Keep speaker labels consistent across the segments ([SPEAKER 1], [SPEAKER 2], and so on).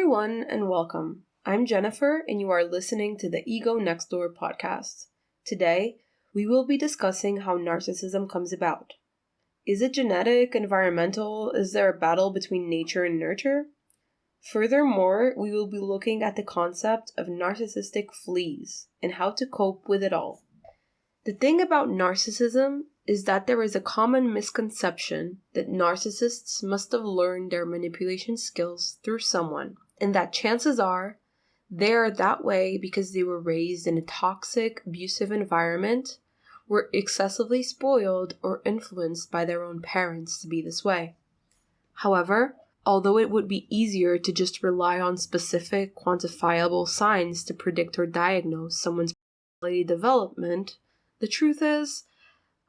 [SPEAKER 1] everyone, and welcome. I'm Jennifer, and you are listening to the Ego Next Door podcast. Today, we will be discussing how narcissism comes about. Is it genetic, environmental? Is there a battle between nature and nurture? Furthermore, we will be looking at the concept of narcissistic fleas and how to cope with it all. The thing about narcissism is that there is a common misconception that narcissists must have learned their manipulation skills through someone, and that chances are they are that way because they were raised in a toxic, abusive environment, were excessively spoiled, or influenced by their own parents to be this way. However, although it would be easier to just rely on specific, quantifiable signs to predict or diagnose someone's personality development, the truth is,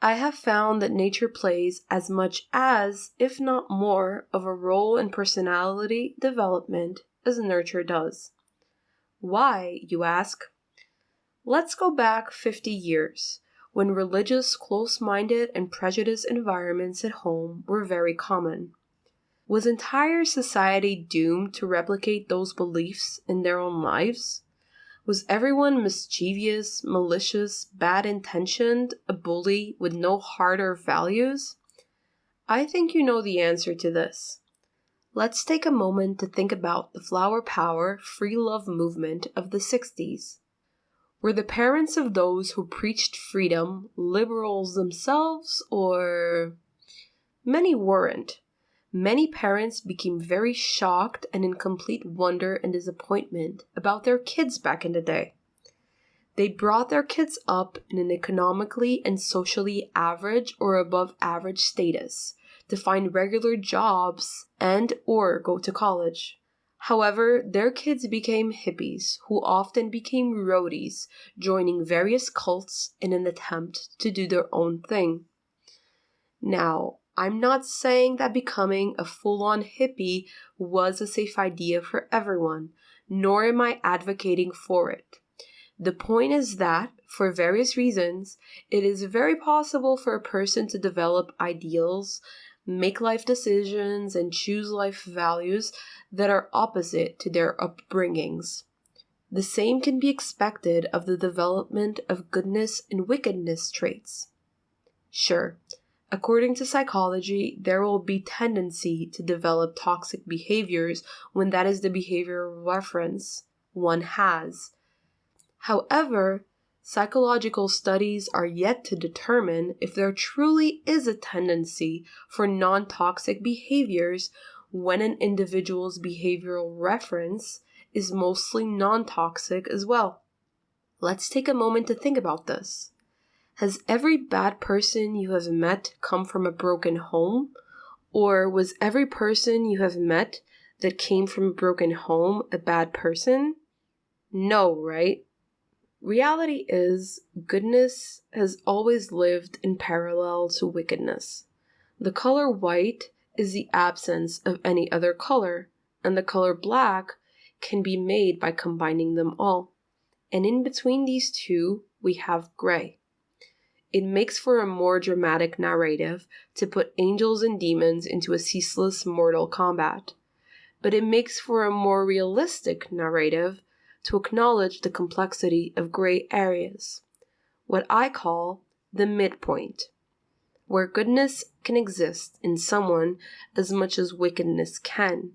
[SPEAKER 1] I have found that nature plays as much as, if not more, of a role in personality development as nurture does. Why, you ask? Let's go back 50 years, when religious, close-minded, and prejudiced environments at home were very common. Was entire society doomed to replicate those beliefs in their own lives? Was everyone mischievous, malicious, bad-intentioned, a bully with no heart or values? I think you know the answer to this. Let's take a moment to think about the flower power, free love movement of the 60s. Were the parents of those who preached freedom liberals themselves, or? Many weren't. Many parents became very shocked and in complete wonder and disappointment about their kids back in the day. They brought their kids up in an economically and socially average or above average status to find regular jobs and or go to college. However, their kids became hippies who often became roadies, joining various cults in an attempt to do their own thing. Now, I'm not saying that becoming a full-on hippie was a safe idea for everyone, nor am I advocating for it. The point is that, for various reasons, it is very possible for a person to develop ideals, make life decisions, and choose life values that are opposite to their upbringings. The same can be expected of the development of goodness and wickedness traits. Sure, according to psychology, there will be tendency to develop toxic behaviors when that is the behavioral reference one has. However, psychological studies are yet to determine if there truly is a tendency for non-toxic behaviors when an individual's behavioral reference is mostly non-toxic as well. Let's take a moment to think about this. Has every bad person you have met come from a broken home? Or was every person you have met that came from a broken home a bad person? No, right? Reality is, goodness has always lived in parallel to wickedness. The color white is the absence of any other color, and the color black can be made by combining them all. And in between these two, we have gray. It makes for a more dramatic narrative to put angels and demons into a ceaseless mortal combat. But it makes for a more realistic narrative to acknowledge the complexity of gray areas, what I call the midpoint, where goodness can exist in someone as much as wickedness can,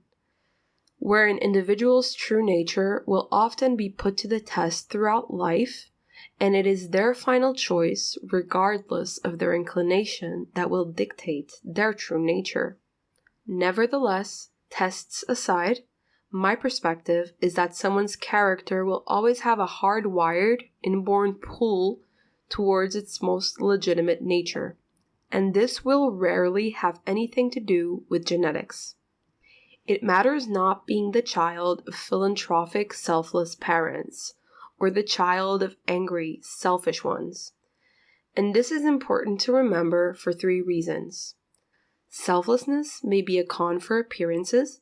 [SPEAKER 1] where an individual's true nature will often be put to the test throughout life, and it is their final choice, regardless of their inclination, that will dictate their true nature. Nevertheless, tests aside, my perspective is that someone's character will always have a hardwired, inborn pull towards its most legitimate nature, and this will rarely have anything to do with genetics. It matters not being the child of philanthropic, selfless parents, or the child of angry, selfish ones. And this is important to remember for 3 reasons. Selflessness may be a con for appearances,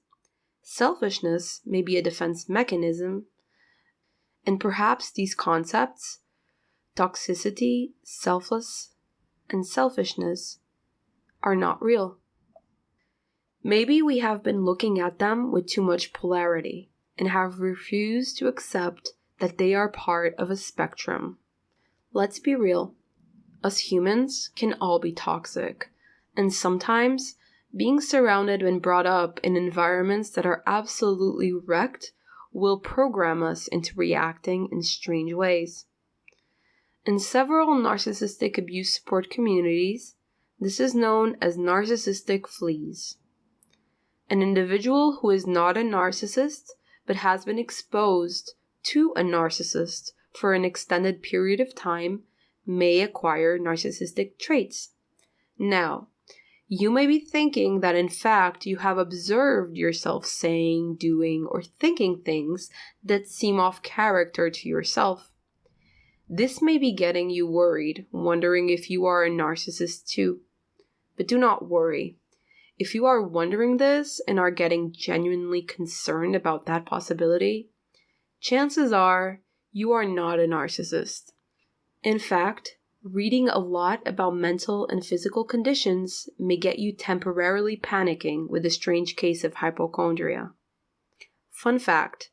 [SPEAKER 1] selfishness may be a defense mechanism, and perhaps these concepts, toxicity, selfless, and selfishness, are not real. Maybe we have been looking at them with too much polarity. and have refused to accept that they are part of a spectrum. Let's be real. Us humans can all be toxic, and sometimes being surrounded and brought up in environments that are absolutely wrecked will program us into reacting in strange ways. In several narcissistic abuse support communities, this is known as narcissistic fleas. An individual who is not a narcissist but has been exposed to a narcissist for an extended period of time may acquire narcissistic traits. Now, you may be thinking that in fact you have observed yourself saying, doing, or thinking things that seem off character to yourself. This may be getting you worried, wondering if you are a narcissist too. But do not worry. If you are wondering this and are getting genuinely concerned about that possibility, chances are you are not a narcissist. In fact, reading a lot about mental and physical conditions may get you temporarily panicking with a strange case of hypochondria. Fun fact,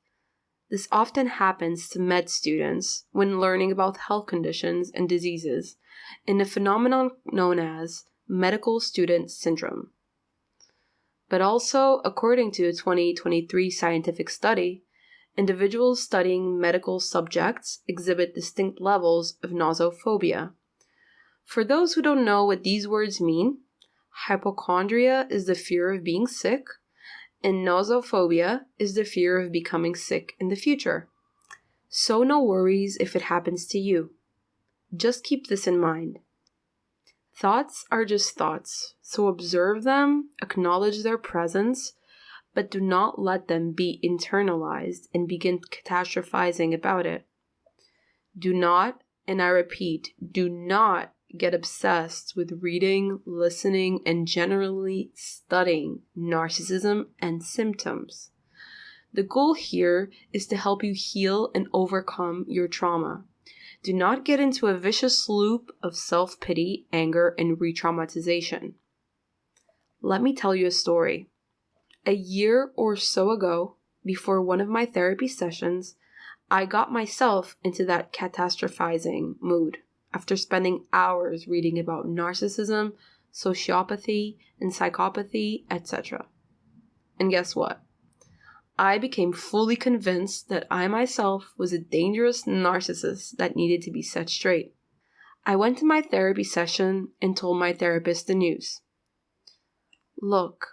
[SPEAKER 1] this often happens to med students when learning about health conditions and diseases in a phenomenon known as medical student syndrome. But also, according to a 2023 scientific study, individuals studying medical subjects exhibit distinct levels of nausophobia. For those who don't know what these words mean, hypochondria is the fear of being sick, and nausophobia is the fear of becoming sick in the future. So no worries if it happens to you. Just keep this in mind. Thoughts are just thoughts, so observe them, acknowledge their presence, but do not let them be internalized and begin catastrophizing about it. Do not, and I repeat, do not get obsessed with reading, listening, and generally studying narcissism and symptoms. The goal here is to help you heal and overcome your trauma. Do not get into a vicious loop of self-pity, anger, and re-traumatization. Let me tell you a story. A year or so ago, before one of my therapy sessions, I got myself into that catastrophizing mood after spending hours reading about narcissism, sociopathy, and psychopathy, etc. And guess what? I became fully convinced that I myself was a dangerous narcissist that needed to be set straight. I went to my therapy session and told my therapist the news. Look,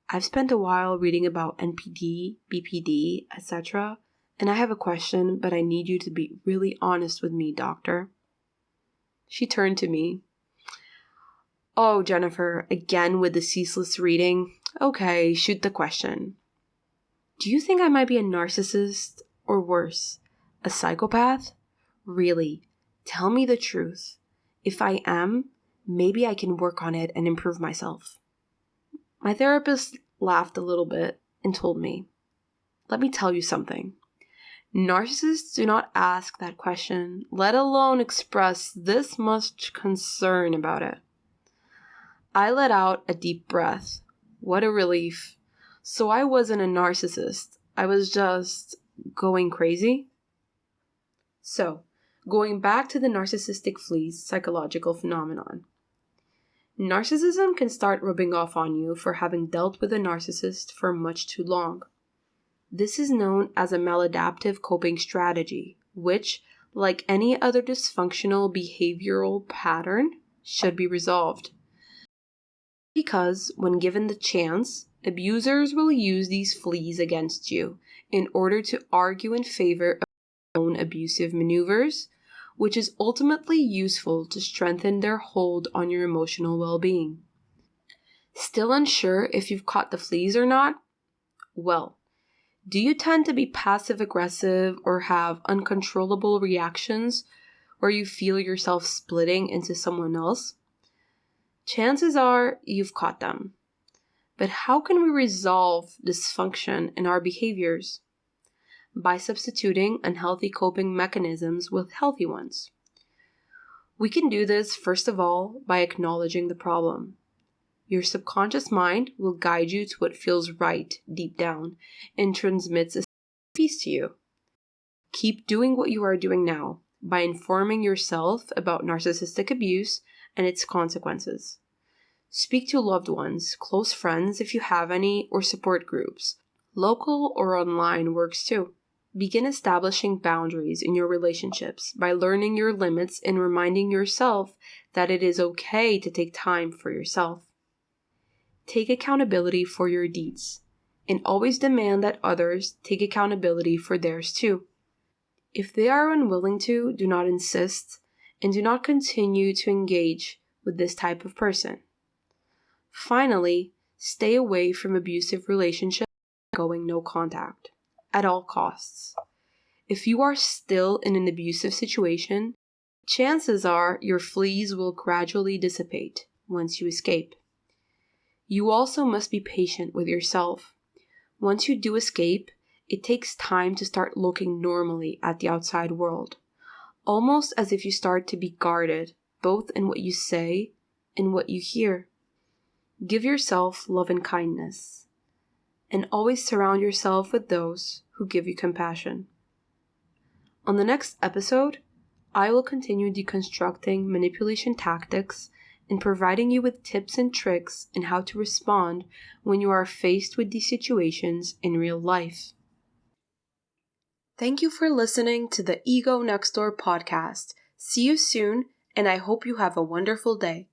[SPEAKER 1] I've spent a while reading about NPD, BPD, etc., and I have a question, but I need you to be really honest with me, doctor. She turned to me. Oh, Jennifer, again with the ceaseless reading? Okay, shoot the question. Do you think I might be a narcissist, or worse, a psychopath? Really, tell me the truth. If I am, maybe I can work on it and improve myself. My therapist laughed a little bit and told me, let me tell you something. Narcissists do not ask that question, let alone express this much concern about it. I let out a deep breath. What a relief. So I wasn't a narcissist. I was just going crazy. So, going back to the narcissistic fleas psychological phenomenon. Narcissism can start rubbing off on you for having dealt with a narcissist for much too long. This is known as a maladaptive coping strategy, which, like any other dysfunctional behavioral pattern, should be resolved. Because, when given the chance, abusers will use these fleas against you in order to argue in favor of their own abusive maneuvers, which is ultimately useful to strengthen their hold on your emotional well-being. Still unsure if you've caught the fleas or not? Well, do you tend to be passive-aggressive or have uncontrollable reactions where you feel yourself splitting into someone else? Chances are you've caught them. But how can we resolve dysfunction in our behaviors? By substituting unhealthy coping mechanisms with healthy ones. We can do this, first of all, by acknowledging the problem. Your subconscious mind will guide you to what feels right deep down and transmits a to you. Keep doing what you are doing now by informing yourself about narcissistic abuse and its consequences. Speak to loved ones, close friends if you have any, or support groups. Local or online works too. Begin establishing boundaries in your relationships by learning your limits and reminding yourself that it is okay to take time for yourself. Take accountability for your deeds, and always demand that others take accountability for theirs too. If they are unwilling to, do not insist, and do not continue to engage with this type of person. Finally, stay away from abusive relationships, going no contact, at all costs. If you are still in an abusive situation, chances are your fleas will gradually dissipate once you escape. You also must be patient with yourself. Once you do escape, it takes time to start looking normally at the outside world, almost as if you start to be guarded, both in what you say and what you hear. Give yourself love and kindness, and always surround yourself with those who give you compassion. On the next episode, I will continue deconstructing manipulation tactics and providing you with tips and tricks on how to respond when you are faced with these situations in real life. Thank you for listening to the Ego Next Door podcast. See you soon, and I hope you have a wonderful day.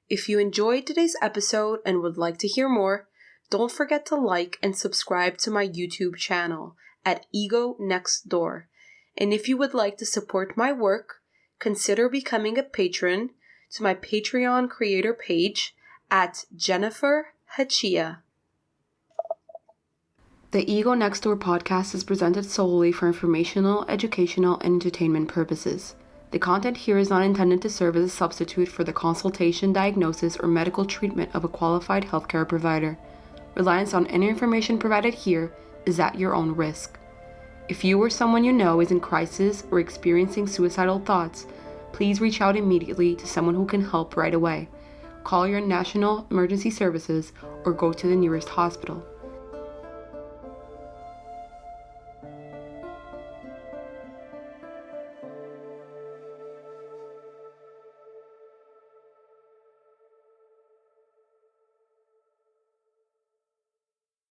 [SPEAKER 1] If you enjoyed today's episode and would like to hear more, don't forget to like and subscribe to my YouTube channel at Ego Next Door. And if you would like to support my work, consider becoming a patron to my Patreon creator page at Jennifer Hachia. The Ego Next Door podcast is presented solely for informational, educational, and entertainment purposes. The content here is not intended to serve as a substitute for the consultation, diagnosis, or medical treatment of a qualified healthcare provider. Reliance on any information provided here is at your own risk. If you or someone you know is in crisis or experiencing suicidal thoughts, please reach out immediately to someone who can help right away. Call your national emergency services or go to the nearest hospital.